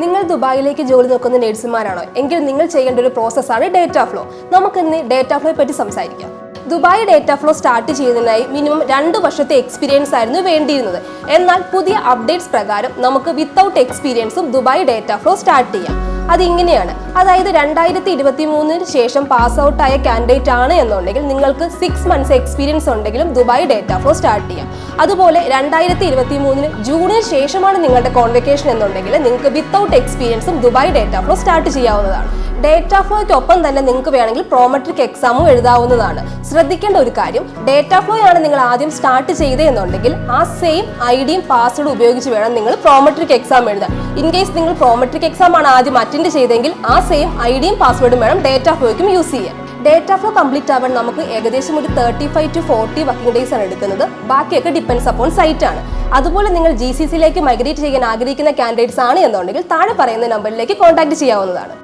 നിങ്ങൾ ദുബായിലേക്ക് ജോലി നോക്കുന്ന നേഴ്സുമാരാണോ എങ്കിൽ നിങ്ങൾ ചെയ്യേണ്ട ഒരു പ്രോസസ്സാണ് ഡേറ്റ ഫ്ലോ. നമുക്കിന്ന് ഡേറ്റ ഫ്ലോയെ പറ്റി സംസാരിക്കാം. ദുബായ് ഡേറ്റ ഫ്ലോ സ്റ്റാർട്ട് ചെയ്യുന്നതിനായി മിനിമം 2 വർഷത്തെ എക്സ്പീരിയൻസ് ആയിരുന്നു വേണ്ടിയിരുന്നത്. എന്നാൽ പുതിയ അപ്ഡേറ്റ്സ് പ്രകാരം നമുക്ക് വിത്തൗട്ട് എക്സ്പീരിയൻസും ദുബായ് ഡേറ്റ ഫ്ലോ സ്റ്റാർട്ട് ചെയ്യാം. അതിങ്ങനെയാണ്, അതായത് 2023 ശേഷം പാസ് ഔട്ട് ആയ കാൻഡിഡേറ്റ് ആണ് എന്നുണ്ടെങ്കിൽ നിങ്ങൾക്ക് 6 മന്ത്സ് എക്സ്പീരിയൻസ് ഉണ്ടെങ്കിലും ദുബായ് ഡേറ്റ ഫ്ലോ സ്റ്റാർട്ട് ചെയ്യാം. അതുപോലെ 2023 ജൂണിന് ശേഷമാണ് നിങ്ങളുടെ കോൺവെക്കേഷൻ എന്നുണ്ടെങ്കിൽ നിങ്ങൾക്ക് വിത്തൗട്ട് എക്സ്പീരിയൻസും ദുബായ് ഡേറ്റ ഫ്ലോ സ്റ്റാർട്ട് ചെയ്യാവുന്നതാണ്. ഡേറ്റ ഫ്ലോയ്ക്കൊപ്പം തന്നെ നിങ്ങൾക്ക് വേണമെങ്കിൽ പ്രോമെട്രിക് എക്സാമും എഴുതാവുന്നതാണ്. ശ്രദ്ധിക്കേണ്ട ഒരു കാര്യം, ഡേറ്റ ഫ്ലോ ആണ് നിങ്ങൾ ആദ്യം സ്റ്റാർട്ട് ചെയ്തതെന്നുണ്ടെങ്കിൽ ആ സെയിം ഐഡിയും പാസ്വേഡും ഉപയോഗിച്ച് വേണം നിങ്ങൾ പ്രോമെട്രിക് എക്സാം എഴുതാൻ. ഇൻ കേസ് നിങ്ങൾ പ്രോമെട്രിക് എക്സാം ആണ് ആദ്യം അറ്റൻഡ് ചെയ്തെങ്കിൽ ആ സെയിം ഐഡിയും പാസ്വേഡും വേണം ഡേറ്റ ഫ്ലോയ്ക്കും യൂസ് ചെയ്യാൻ. ഡേറ്റ ഫ്ലോ കംപ്ലീറ്റ് ആവാൻ നമുക്ക് ഏകദേശം ഒരു 35 to 40 വർക്കിംഗ് ഡേയ്സ് ആണ് എടുക്കുന്നത്. ബാക്കിയൊക്കെ ഡിപ്പെൻഡ്സ് അപ്പോൺ സൈറ്റ് ആണ്. അതുപോലെ നിങ്ങൾ GCCയിലേക്ക് മൈഗ്രേറ്റ് ചെയ്യാൻ ആഗ്രഹിക്കുന്ന കാൻഡിഡേറ്റ്സ് ആണ് എന്നുണ്ടെങ്കിൽ താഴെ പറയുന്ന നമ്പറിലേക്ക് കോൺടാക്ട് ചെയ്യാവുന്നതാണ്.